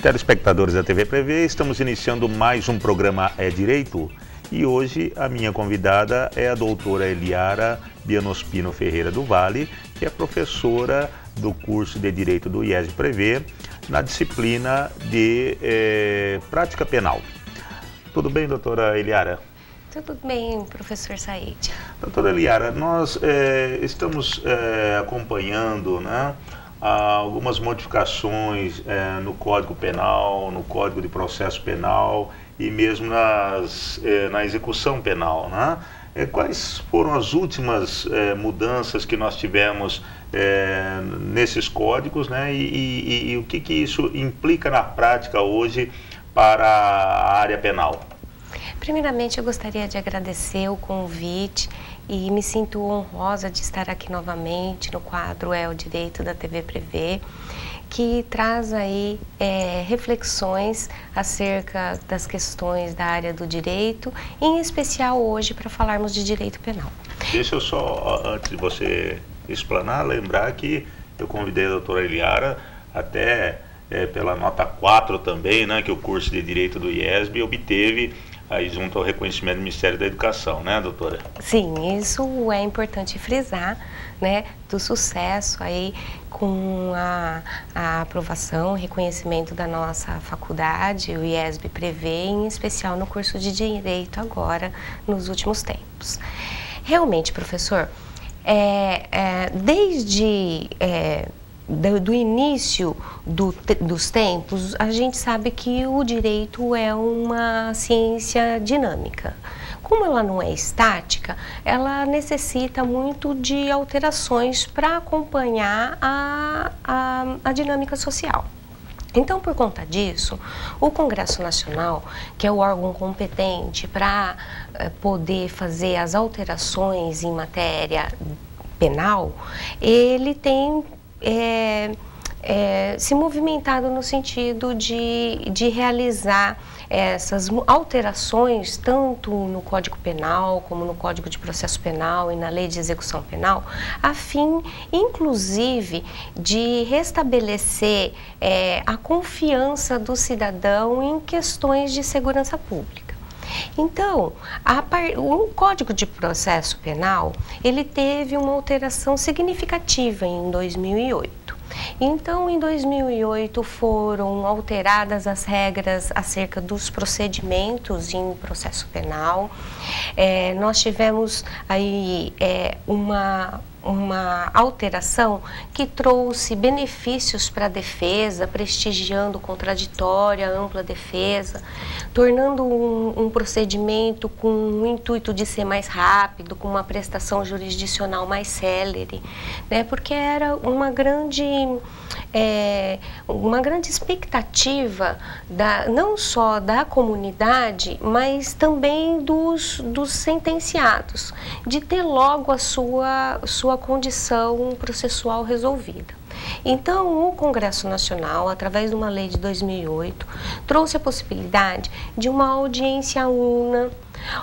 Telespectadores da TV Prevê, estamos iniciando mais um programa É Direito e hoje a minha convidada é a doutora Eliara Bianospino Ferreira do Vale, que é professora do curso de Direito do IESB Prevê na disciplina de Prática Penal. Tudo bem, doutora Eliara? Tudo bem, professor Said. Doutora Eliara, nós estamos acompanhando, né, algumas modificações no Código Penal, no Código de Processo Penal e mesmo na execução penal, né? Quais foram as últimas mudanças que nós tivemos nesses códigos, né? E o que isso implica na prática hoje para a área penal? Primeiramente, eu gostaria de agradecer o convite e me sinto honrosa de estar aqui novamente no quadro É o Direito da TV Prevê, que traz aí reflexões acerca das questões da área do direito, em especial hoje para falarmos de direito penal. Deixa eu só, antes de você explanar, lembrar que eu convidei a doutora Eliara até pela nota 4 também, né, que o curso de Direito do IESB obteve aí junto ao reconhecimento do Ministério da Educação, né, doutora? Sim, isso é importante frisar, né, do sucesso aí com a aprovação, reconhecimento da nossa faculdade, o IESB Prevê, em especial no curso de Direito agora, nos últimos tempos. Realmente, professor, desde do início dos tempos, a gente sabe que o direito é uma ciência dinâmica. Como ela não é estática, ela necessita muito de alterações para acompanhar a dinâmica social. Então, por conta disso, o Congresso Nacional, que é o órgão competente para poder fazer as alterações em matéria penal, ele tem se movimentado no sentido de realizar essas alterações tanto no Código Penal como no Código de Processo Penal e na Lei de Execução Penal, a fim, inclusive, de restabelecer a confiança do cidadão em questões de segurança pública. Então, o Código de Processo Penal, ele teve uma alteração significativa em 2008. Então, em 2008 foram alteradas as regras acerca dos procedimentos em processo penal. Nós tivemos aí uma alteração que trouxe benefícios para a defesa, prestigiando contraditória, ampla defesa, tornando um procedimento com o intuito de ser mais rápido, com uma prestação jurisdicional mais célere, né? Porque era uma grande expectativa não só da comunidade, mas também dos sentenciados, de ter logo a sua condição processual resolvida. Então, o Congresso Nacional, através de uma lei de 2008, trouxe a possibilidade de uma audiência una,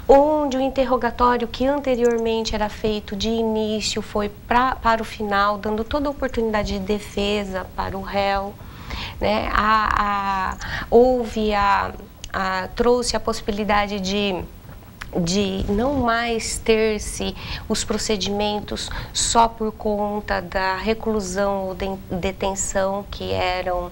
onde o interrogatório que anteriormente era feito de início foi para o final, dando toda a oportunidade de defesa para o réu, né? Trouxe a possibilidade de não mais ter-se os procedimentos só por conta da reclusão ou detenção, que eram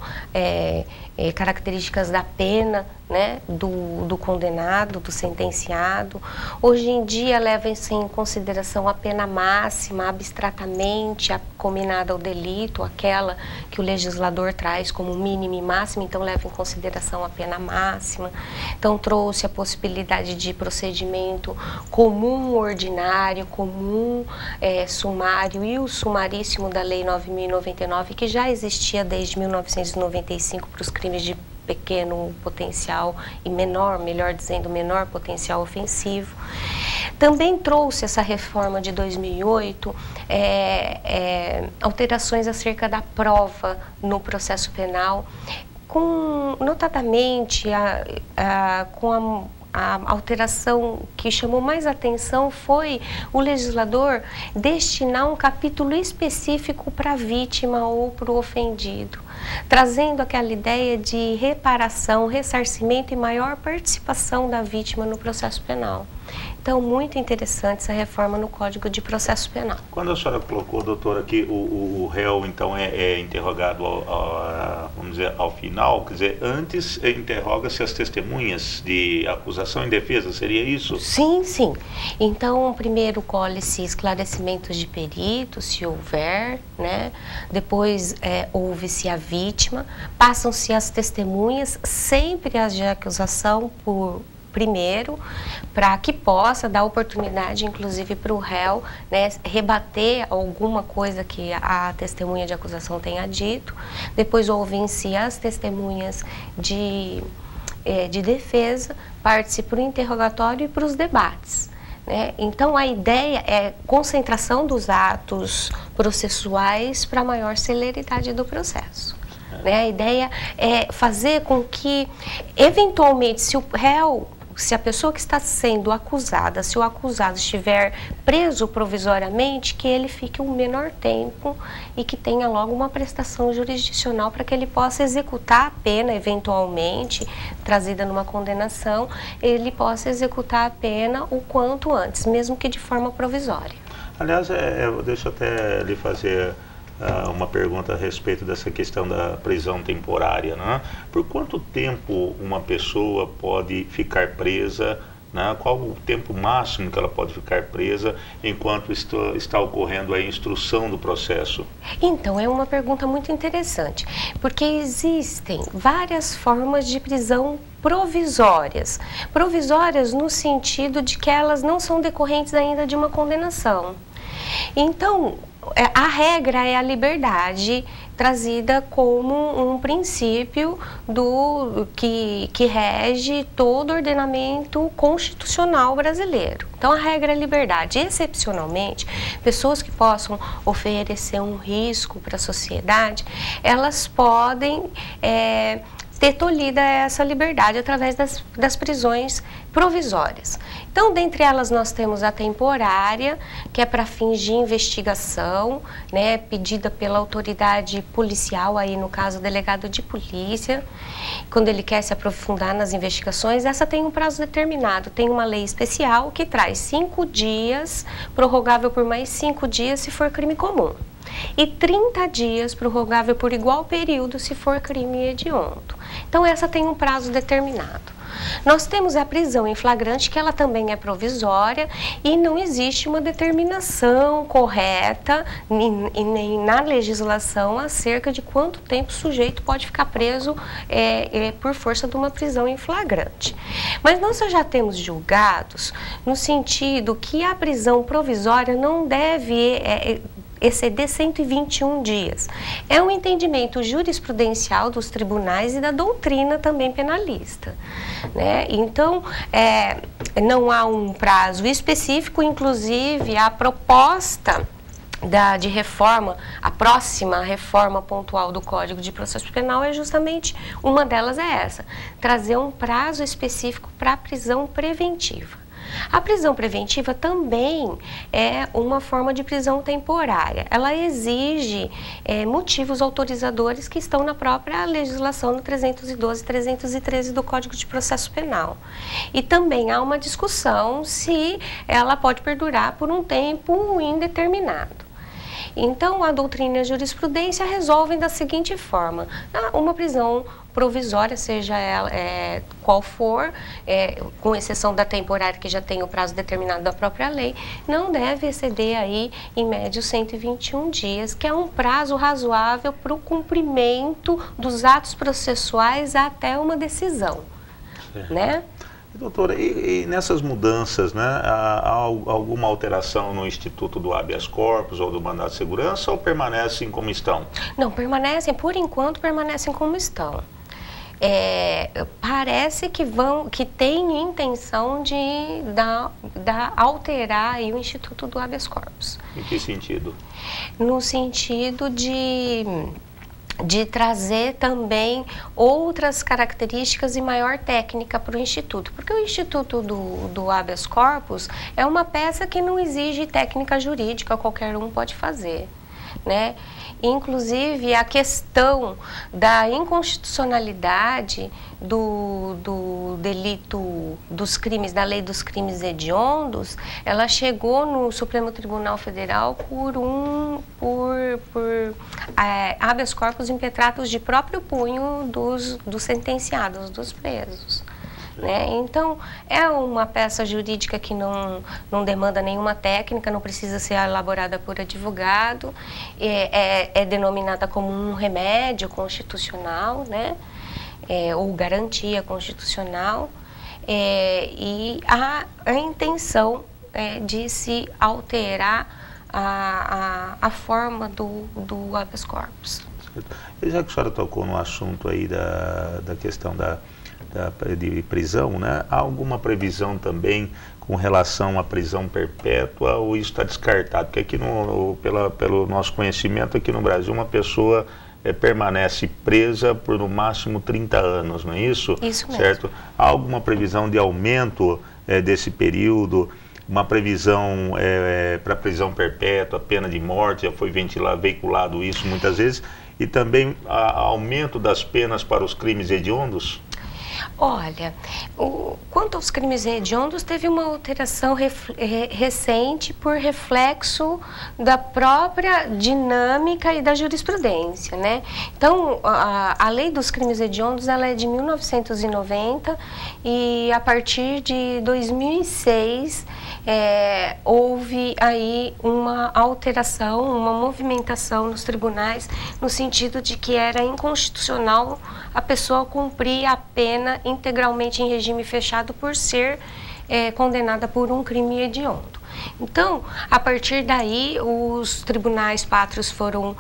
características da pena, né, do condenado, do sentenciado. Hoje em dia leva-se em consideração a pena máxima, abstratamente combinada ao delito, aquela que o legislador traz como mínima e máxima, então leva em consideração a pena máxima. Então trouxe a possibilidade de procedimento comum ordinário, comum sumário e o sumaríssimo da Lei 9.099, que já existia desde 1995 para os crimes de pequeno potencial e melhor dizendo, menor potencial ofensivo. Também trouxe essa reforma de 2008, alterações acerca da prova no processo penal, notadamente com a alteração que chamou mais atenção foi o legislador destinar um capítulo específico para a vítima ou para o ofendido, trazendo aquela ideia de reparação, ressarcimento e maior participação da vítima no processo penal. Então, muito interessante essa reforma no Código de Processo Penal. Quando a senhora colocou, doutora, que o réu, então, é interrogado, vamos dizer, ao final, quer dizer, antes interroga-se as testemunhas de acusação e defesa, seria isso? Sim, sim. Então, primeiro colhe-se esclarecimentos de perito, se houver, né? Depois ouve-se a vítima, passam-se as testemunhas, sempre as de acusação por primeiro, para que possa dar oportunidade, inclusive, para o réu, né, rebater alguma coisa que a testemunha de acusação tenha dito. Depois ouvem-se as testemunhas de defesa, parte-se para o interrogatório e para os debates. Né? Então, a ideia é concentração dos atos processuais para maior celeridade do processo. Né? A ideia é fazer com que, eventualmente, se a pessoa que está sendo acusada, se o acusado estiver preso provisoriamente, que ele fique um menor tempo e que tenha logo uma prestação jurisdicional para que ele possa executar a pena, eventualmente, trazida numa condenação, ele possa executar a pena o quanto antes, mesmo que de forma provisória. Aliás, deixa eu até lhe fazer uma pergunta a respeito dessa questão da prisão temporária, né? Por quanto tempo uma pessoa pode ficar presa, né? Qual o tempo máximo que ela pode ficar presa enquanto está ocorrendo a instrução do processo? Então, é uma pergunta muito interessante, porque existem várias formas de prisão provisórias. Provisórias no sentido de que elas não são decorrentes ainda de uma condenação. Então, a regra é a liberdade trazida como um princípio que rege todo o ordenamento constitucional brasileiro. Então, a regra é a liberdade. Excepcionalmente, pessoas que possam oferecer um risco para a sociedade, elas podem ter tolhida essa liberdade através das prisões provisórias. Então, dentre elas, nós temos a temporária, que é para fins de investigação, né, pedida pela autoridade policial, aí no caso, o delegado de polícia, quando ele quer se aprofundar nas investigações. Essa tem um prazo determinado, tem uma lei especial que traz 5 dias, prorrogável por mais 5 dias se for crime comum. E 30 dias prorrogável por igual período se for crime hediondo. Então, essa tem um prazo determinado. Nós temos a prisão em flagrante, que ela também é provisória e não existe uma determinação correta nem na legislação acerca de quanto tempo o sujeito pode ficar preso por força de uma prisão em flagrante. Mas nós já temos julgados no sentido que a prisão provisória não deve exceder 121 dias. É um entendimento jurisprudencial dos tribunais e da doutrina também penalista. Né? Então, não há um prazo específico, inclusive a proposta de reforma, a próxima reforma pontual do Código de Processo Penal é justamente, uma delas é essa, trazer um prazo específico para a prisão preventiva. A prisão preventiva também é uma forma de prisão temporária. Ela exige motivos autorizadores que estão na própria legislação no 312 e 313 do Código de Processo Penal. E também há uma discussão se ela pode perdurar por um tempo indeterminado. Então, a doutrina e a jurisprudência resolvem da seguinte forma: uma prisão provisória, seja ela qual for, com exceção da temporária, que já tem o prazo determinado da própria lei, não deve exceder aí, em média, 121 dias, que é um prazo razoável para o cumprimento dos atos processuais até uma decisão, né? Doutora, e nessas mudanças, né, há alguma alteração no Instituto do habeas corpus ou do mandado de segurança, ou permanecem como estão? Não, permanecem, por enquanto, permanecem como estão. Parece que tem intenção de alterar aí o Instituto do habeas corpus. Em que sentido? No sentido de de trazer também outras características e maior técnica para o Instituto. Porque o Instituto do Habeas Corpus é uma peça que não exige técnica jurídica, qualquer um pode fazer, né? Inclusive, a questão da inconstitucionalidade do delito dos crimes, da lei dos crimes hediondos, ela chegou no Supremo Tribunal Federal por habeas corpus impetratus de próprio punho dos sentenciados, dos presos. Né? Então, é uma peça jurídica que não demanda nenhuma técnica, não precisa ser elaborada por advogado, é denominada como um remédio constitucional, né? Ou garantia constitucional, e a intenção de se alterar a forma do habeas corpus. E já que a senhora tocou no assunto aí da questão de prisão, né? Há alguma previsão também com relação à prisão perpétua, ou isso está descartado? Porque aqui, pelo nosso conhecimento, aqui no Brasil, uma pessoa permanece presa por no máximo 30 anos, não é isso? Isso mesmo. Certo? Há alguma previsão de aumento desse período? Uma previsão para prisão perpétua, pena de morte, já foi veiculado isso muitas vezes, e também aumento das penas para os crimes hediondos? Olha, quanto aos crimes hediondos, teve uma alteração recente por reflexo da própria dinâmica e da jurisprudência, né? Então, a lei dos crimes hediondos, ela é de 1990 e a partir de 2006 houve aí uma alteração, uma movimentação nos tribunais no sentido de que era inconstitucional a pessoa cumprir a pena integralmente em regime fechado por ser condenada por um crime hediondo. Então, a partir daí, os tribunais pátrios foram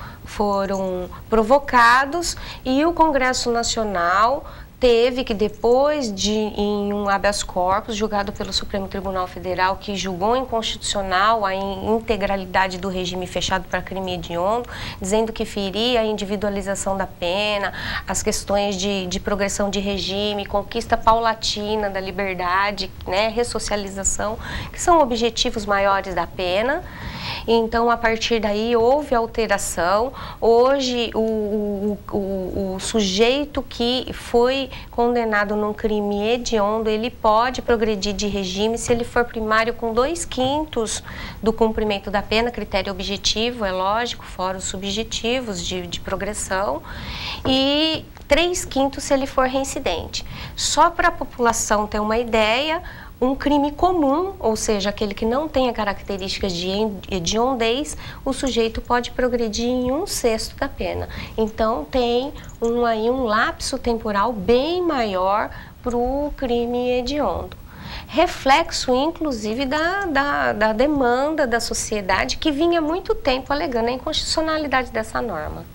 provocados e o Congresso Nacional teve que, depois em um habeas corpus julgado pelo Supremo Tribunal Federal, que julgou inconstitucional a integralidade do regime fechado para crime hediondo, dizendo que feria a individualização da pena, as questões de progressão de regime, conquista paulatina da liberdade, né, ressocialização, que são objetivos maiores da pena. Então, a partir daí, houve alteração. Hoje, o sujeito que foi condenado num crime hediondo, ele pode progredir de regime se ele for primário com 2/5 do cumprimento da pena, critério objetivo, é lógico, fora os subjetivos de progressão, e 3/5 se ele for reincidente. Só para a população ter uma ideia, um crime comum, ou seja, aquele que não tenha características de hediondez, o sujeito pode progredir em 1/6 da pena. Então, tem um lapso temporal bem maior para o crime hediondo. Reflexo, inclusive, da demanda da sociedade, que vinha há muito tempo alegando a inconstitucionalidade dessa norma.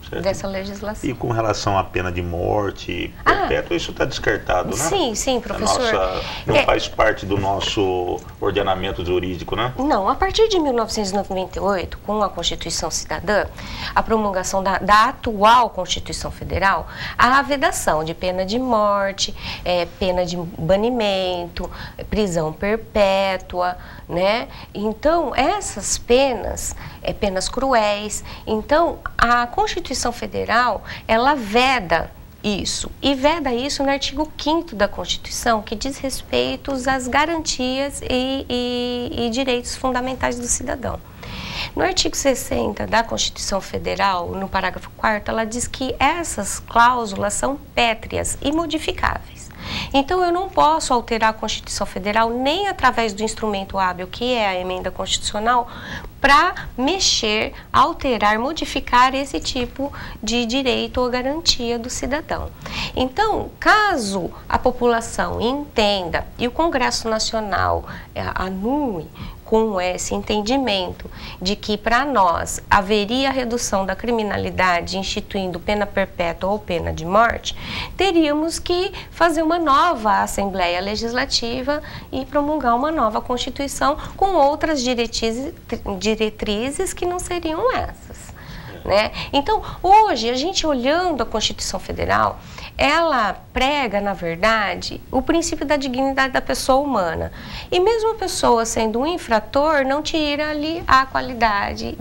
Certo. Dessa legislação. E com relação à pena de morte perpétua, isso está descartado, né? Sim, professor. Não faz parte do nosso ordenamento jurídico, né? Não, a partir de 1998, com a Constituição Cidadã, a promulgação da atual Constituição Federal, a vedação de pena de morte, pena de banimento, prisão perpétua, né? Então, essas penas, penas cruéis, então, a Constituição Federal, ela veda isso, e veda isso no artigo 5º da Constituição, que diz respeito às garantias e direitos fundamentais do cidadão. No artigo 60 da Constituição Federal, no parágrafo 4º, ela diz que essas cláusulas são pétreas e modificáveis. Então, eu não posso alterar a Constituição Federal nem através do instrumento hábil, que é a emenda constitucional, para mexer, alterar, modificar esse tipo de direito ou garantia do cidadão. Então, caso a população entenda e o Congresso Nacional anule com esse entendimento de que para nós haveria redução da criminalidade instituindo pena perpétua ou pena de morte, teríamos que fazer uma nova Assembleia Legislativa e promulgar uma nova Constituição com outras diretrizes que não seriam essas. né? Então, hoje, a gente olhando a Constituição Federal, ela prega, na verdade, o princípio da dignidade da pessoa humana. E mesmo a pessoa sendo um infrator, não tira-lhe a qualidade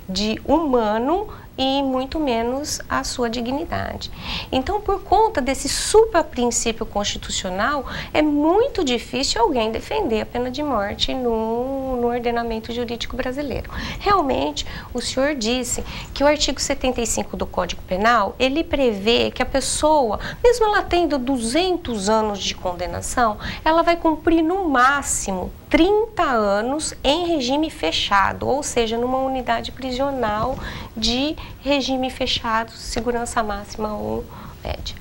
de humano e muito menos a sua dignidade. Então, por conta desse supraprincípio constitucional, é muito difícil alguém defender a pena de morte no ordenamento jurídico brasileiro. Realmente, o senhor disse que o artigo 75 do Código Penal, ele prevê que a pessoa, mesmo ela tendo 200 anos de condenação, ela vai cumprir no máximo 30 anos em regime fechado, ou seja, numa unidade prisional de regime fechado, segurança máxima ou média.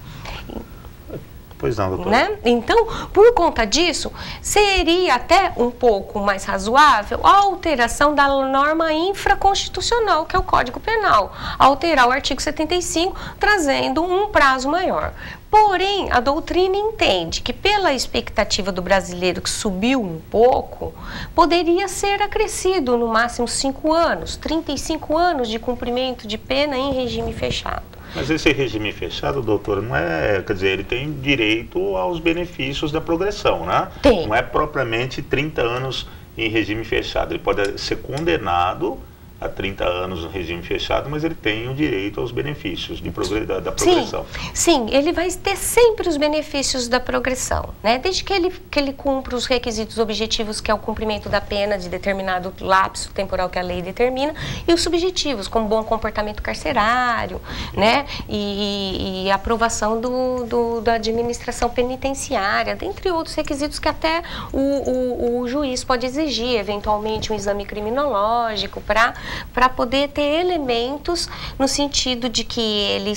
Pois não, doutora. Né? Então, por conta disso, seria até um pouco mais razoável a alteração da norma infraconstitucional, que é o Código Penal, alterar o artigo 75, trazendo um prazo maior. Porém, a doutrina entende que pela expectativa do brasileiro que subiu um pouco, poderia ser acrescido no máximo 5 anos, 35 anos de cumprimento de pena em regime fechado. Mas esse regime fechado, doutora, não é, quer dizer, ele tem direito aos benefícios da progressão, né? Tem. Não é propriamente 30 anos em regime fechado. Ele pode ser condenado a 30 anos no regime fechado, mas ele tem o direito aos benefícios da progressão. Sim, ele vai ter sempre os benefícios da progressão, né? Desde que ele cumpra os requisitos objetivos, que é o cumprimento da pena de determinado lapso temporal que a lei determina, e os subjetivos, como bom comportamento carcerário, né? E aprovação da administração penitenciária, dentre outros requisitos que até o juiz pode exigir, eventualmente um exame criminológico para poder ter elementos no sentido de que ele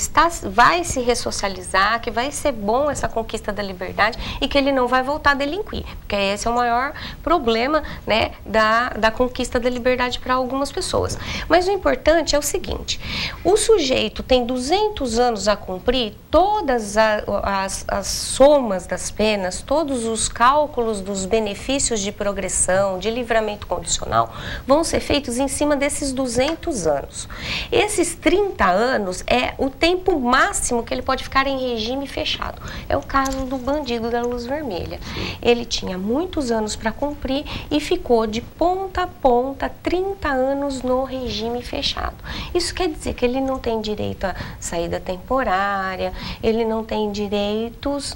vai se ressocializar, que vai ser bom essa conquista da liberdade e que ele não vai voltar a delinquir, porque esse é o maior problema, né, da conquista da liberdade para algumas pessoas. Mas o importante é o seguinte: o sujeito tem 200 anos a cumprir, todas as somas das penas, todos os cálculos dos benefícios de progressão, de livramento condicional, vão ser feitos em cima desses 200 anos. Esses 30 anos é o tempo máximo que ele pode ficar em regime fechado. É o caso do bandido da luz vermelha. Ele tinha muitos anos para cumprir e ficou de ponta a ponta 30 anos no regime fechado. Isso quer dizer que ele não tem direito a saída temporária, ele não tem direitos,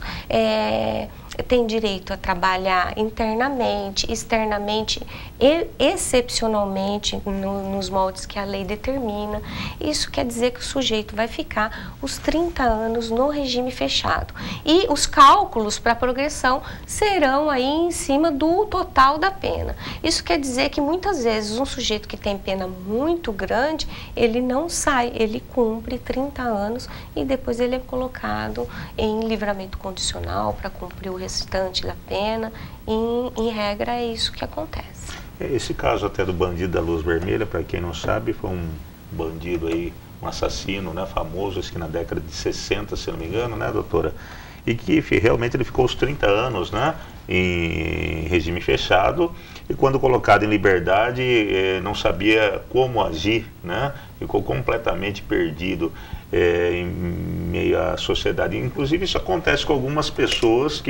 tem direito a trabalhar internamente, externamente e excepcionalmente nos moldes que a lei determina. Isso quer dizer que o sujeito vai ficar os 30 anos no regime fechado. E os cálculos para a progressão serão aí em cima do total da pena. Isso quer dizer que muitas vezes um sujeito que tem pena muito grande, ele não sai, ele cumpre 30 anos e depois ele é colocado em livramento condicional para cumprir o restante da pena. Em regra, é isso que acontece. Esse caso até do bandido da luz vermelha, para quem não sabe, foi um bandido aí, um assassino, né, famoso, acho que na década de 60, se não me engano, né, doutora? E que realmente ele ficou os 30 anos, né, em regime fechado, e quando colocado em liberdade não sabia como agir, né, ficou completamente perdido em meio à sociedade. Inclusive isso acontece com algumas pessoas,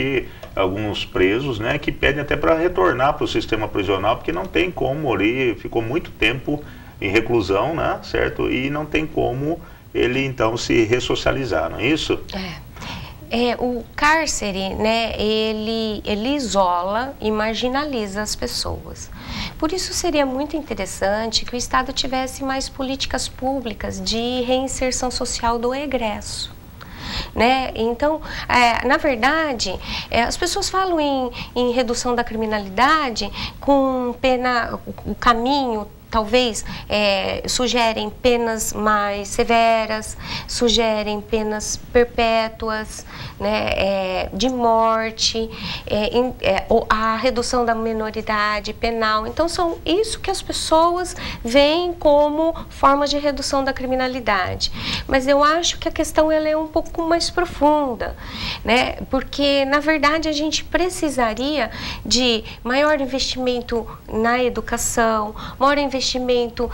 alguns presos, né, que pedem até para retornar para o sistema prisional, porque não tem como, ele ficou muito tempo em reclusão, né, certo? E não tem como ele então se ressocializar, não é isso? O cárcere, né, ele isola e marginaliza as pessoas. Por isso seria muito interessante que o Estado tivesse mais políticas públicas de reinserção social do egresso. Né? Então, na verdade, as pessoas falam em redução da criminalidade com pena, o caminho talvez sugerem penas mais severas, sugerem penas perpétuas, né, de morte, a redução da minoridade penal. Então, são isso que as pessoas veem como formas de redução da criminalidade. mas eu acho que a questão ela é um pouco mais profunda, né? Porque, na verdade, a gente precisaria de maior investimento na educação, maior investimento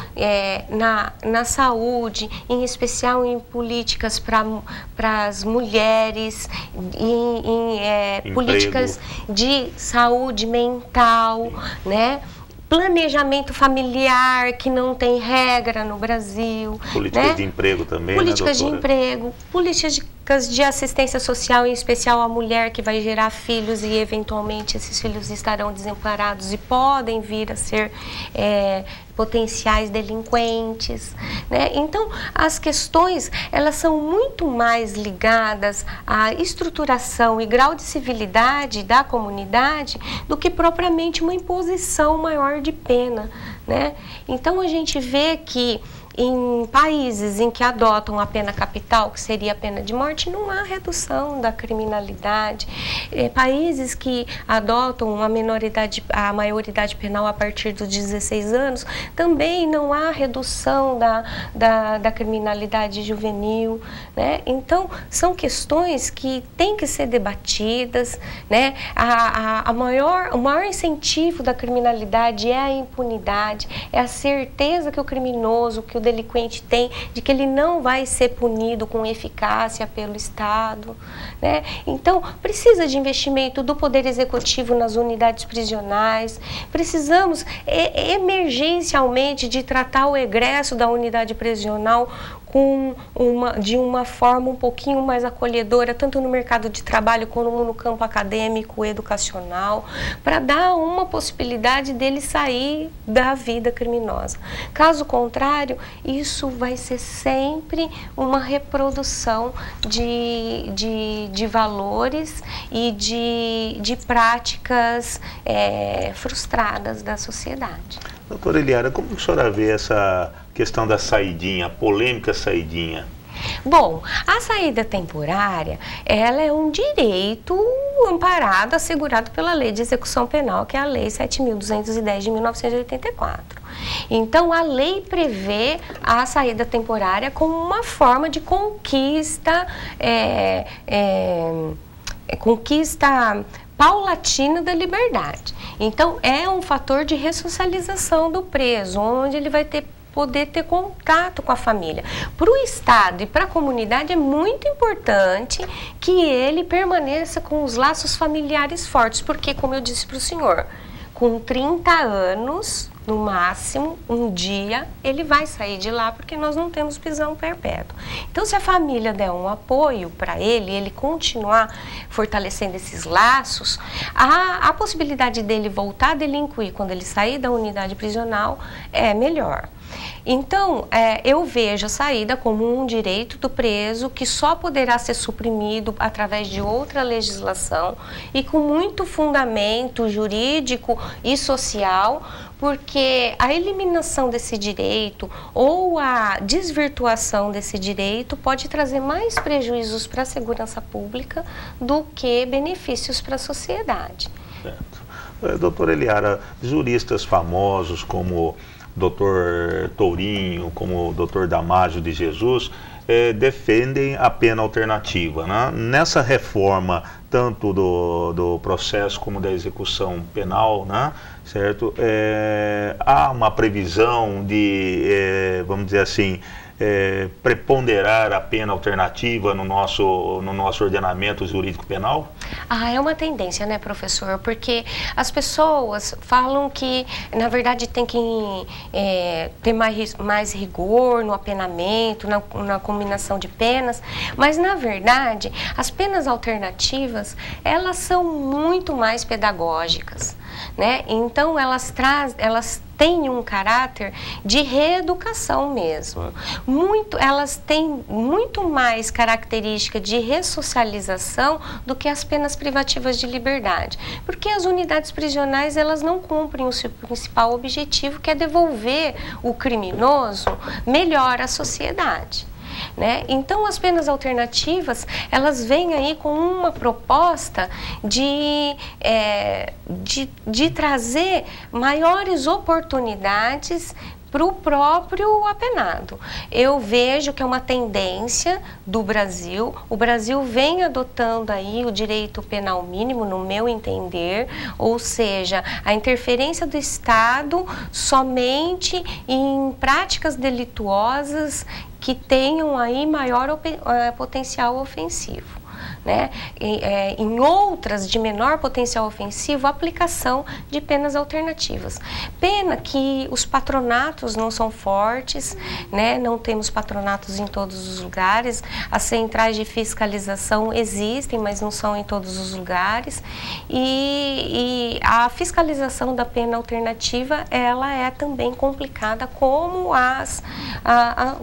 na saúde, em especial em políticas para as mulheres, em políticas de saúde mental, né? Planejamento familiar, que não tem regra no Brasil. Políticas né? de emprego também, Políticas né, de doutora? emprego, políticas de assistência social, em especial a mulher que vai gerar filhos e eventualmente esses filhos estarão desamparados e podem vir a ser potenciais delinquentes, né? Então, as questões, elas são muito mais ligadas à estruturação e grau de civilidade da comunidade do que propriamente uma imposição maior de pena, né? Então, a gente vê que em países em que adotam a pena capital, que seria a pena de morte, não há redução da criminalidade. Países que adotam a maioridade penal a partir dos 16 anos, também não há redução da criminalidade juvenil, né? Então, são questões que têm que ser debatidas, né? O maior incentivo da criminalidade é a impunidade, é a certeza que o criminoso, que o delinquente tem, de que ele não vai ser punido com eficácia pelo Estado, né? Então, precisa de investimento do Poder Executivo nas unidades prisionais, precisamos emergencialmente de tratar o egresso da unidade prisional de uma forma um pouquinho mais acolhedora, tanto no mercado de trabalho como no campo acadêmico, educacional, para dar uma possibilidade dele sair da vida criminosa. Caso contrário, isso vai ser sempre uma reprodução de valores e de práticas frustradas da sociedade. Doutora Eliara, como a senhora vê essa questão da saidinha, a polêmica saidinha? Bom, a saída temporária, ela é um direito amparado, assegurado pela Lei de Execução Penal, que é a Lei 7.210 de 1984. Então, a lei prevê a saída temporária como uma forma de conquista paulatina da liberdade. Então, é um fator de ressocialização do preso, onde ele vai poder ter contato com a família. Para o Estado e para a comunidade é muito importante que ele permaneça com os laços familiares fortes, porque, como eu disse para o senhor, com 30 anos, no máximo, um dia, ele vai sair de lá, porque nós não temos prisão perpétua. Então, se a família der um apoio para ele continuar fortalecendo esses laços, a possibilidade dele voltar a delinquir quando ele sair da unidade prisional é melhor. Então, eu vejo a saída como um direito do preso que só poderá ser suprimido através de outra legislação e com muito fundamento jurídico e social, porque a eliminação desse direito ou a desvirtuação desse direito pode trazer mais prejuízos para a segurança pública do que benefícios para a sociedade. Certo. Doutora Eliara, juristas famosos como Dr. Tourinho, como o Dr. Damásio de Jesus, defendem a pena alternativa, né? Nessa reforma, tanto do processo como da execução penal, né? Certo? Há uma previsão de, vamos dizer assim, preponderar a pena alternativa no nosso ordenamento jurídico penal? É uma tendência, né, professor? Porque as pessoas falam que, na verdade, tem que ter mais rigor no apenamento, na combinação de penas, mas, na verdade, as penas alternativas, elas são muito mais pedagógicas, né? Então, elas têm um caráter de reeducação mesmo. Elas têm muito mais característica de ressocialização do que as penas privativas de liberdade. Porque as unidades prisionais, elas não cumprem o seu principal objetivo, que é devolver o criminoso melhor à sociedade. Né? Então, as penas alternativas, elas vêm aí com uma proposta de trazer maiores oportunidades para o próprio apenado. Eu vejo que é uma tendência do Brasil. O Brasil vem adotando aí o direito penal mínimo, no meu entender, ou seja, a interferência do Estado somente em práticas delituosas que tenham aí maior potencial ofensivo. Né? Em outras de menor potencial ofensivo, a aplicação de penas alternativas. Pena que os patronatos não são fortes, né? Não temos patronatos em todos os lugares, as centrais de fiscalização existem, mas não são em todos os lugares, e a fiscalização da pena alternativa, ela é também complicada como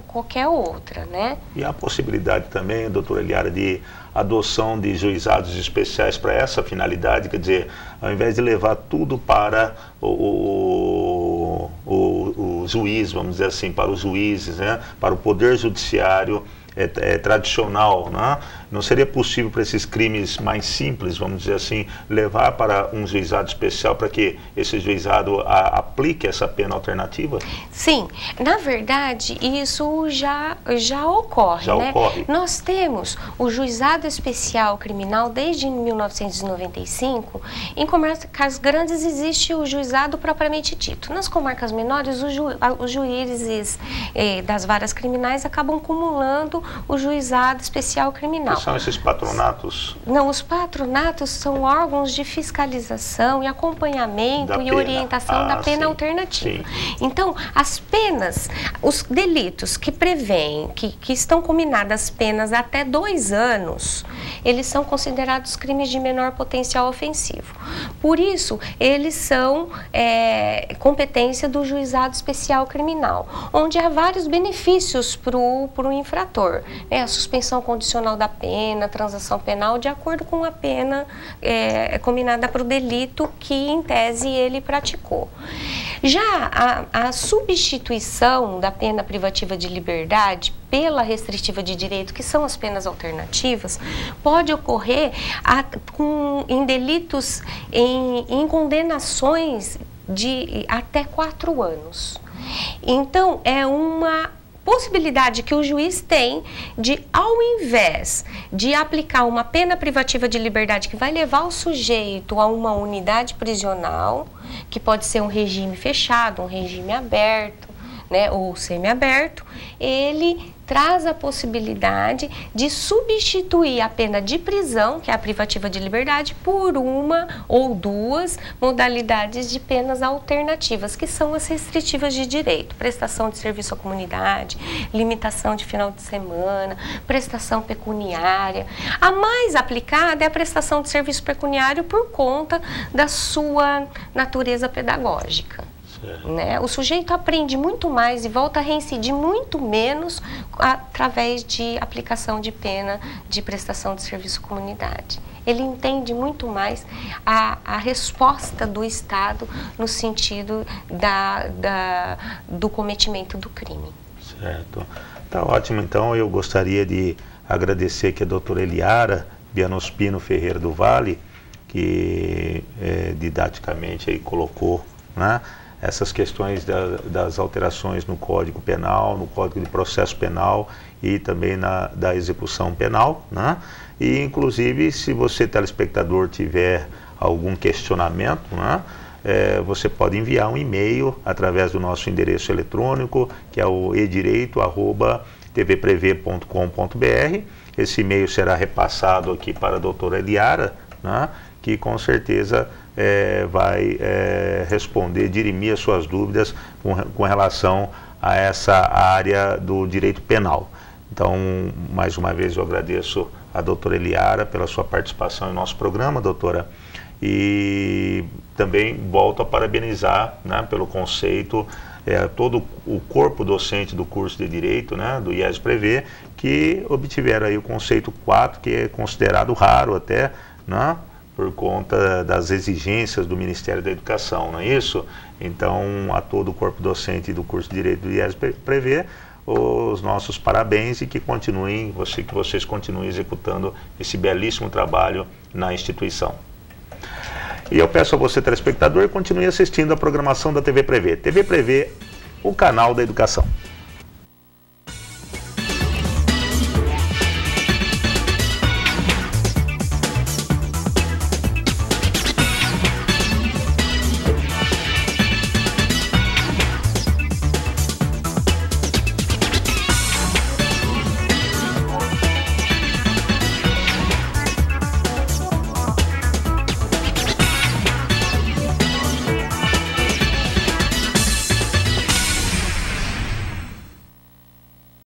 qualquer outra, né? E há a possibilidade também, doutora Eliara, de adoção de juizados especiais para essa finalidade, quer dizer, ao invés de levar tudo para o juiz, vamos dizer assim, para os juízes, né, para o poder judiciário tradicional, né? Não seria possível para esses crimes mais simples, vamos dizer assim, levar para um juizado especial para que esse juizado aplique essa pena alternativa? Sim, na verdade isso já ocorre, né? Nós temos o juizado especial criminal desde 1995. Em comarcas grandes existe o juizado propriamente dito. Nas comarcas menores, os juízes das varas criminais acabam acumulando o juizado especial criminal. Que são esses patronatos? Não, os patronatos são órgãos de fiscalização e acompanhamento e orientação da pena alternativa. Sim. Então, as penas, os delitos que prevêem, que estão combinadas penas até 2 anos, eles são considerados crimes de menor potencial ofensivo. Por isso, eles são competência do juizado especial criminal, onde há vários benefícios para o infrator. A suspensão condicional da pena, a transação penal, de acordo com a pena combinada para o delito que, em tese, ele praticou. Já a substituição da pena privativa de liberdade pela restritiva de direito, que são as penas alternativas, pode ocorrer em delitos, em condenações de até 4 anos. Então, é uma possibilidade que o juiz tem de, ao invés de aplicar uma pena privativa de liberdade que vai levar o sujeito a uma unidade prisional, que pode ser um regime fechado, um regime aberto, né, ou semiaberto, ele traz a possibilidade de substituir a pena de prisão, que é a privativa de liberdade, por uma ou 2 modalidades de penas alternativas, que são as restritivas de direito: prestação de serviço à comunidade, limitação de final de semana, prestação pecuniária. A mais aplicada é a prestação de serviço pecuniário por conta da sua natureza pedagógica. Né? O sujeito aprende muito mais e volta a reincidir muito menos através de aplicação de pena de prestação de serviço à comunidade. Ele entende muito mais a resposta do Estado no sentido do cometimento do crime. Certo. Tá ótimo. Então, eu gostaria de agradecer aqui a doutora Eliara Bianospino Ferreira do Vale, que didaticamente aí colocou, né, essas questões das alterações no Código Penal, no Código de Processo Penal e também da execução penal, né? E, inclusive, se você, telespectador, tiver algum questionamento, né, você pode enviar um e-mail através do nosso endereço eletrônico, que é o edireito@tvprev.com.br. Esse e-mail será repassado aqui para a doutora Eliara, né, que com certeza vai responder, dirimir as suas dúvidas com relação a essa área do direito penal. Então, mais uma vez eu agradeço a doutora Eliara pela sua participação em nosso programa, doutora, e também volto a parabenizar, né, pelo conceito, todo o corpo docente do curso de Direito, né, do IES-Prev, que obtiveram aí o conceito 4, que é considerado raro até, né, por conta das exigências do Ministério da Educação, não é isso? Então, a todo o corpo docente do curso de Direito do IES-Prev, os nossos parabéns e que vocês continuem executando esse belíssimo trabalho na instituição. E eu peço a você, telespectador, continue assistindo a programação da TV Prev. TV Prev, o canal da educação.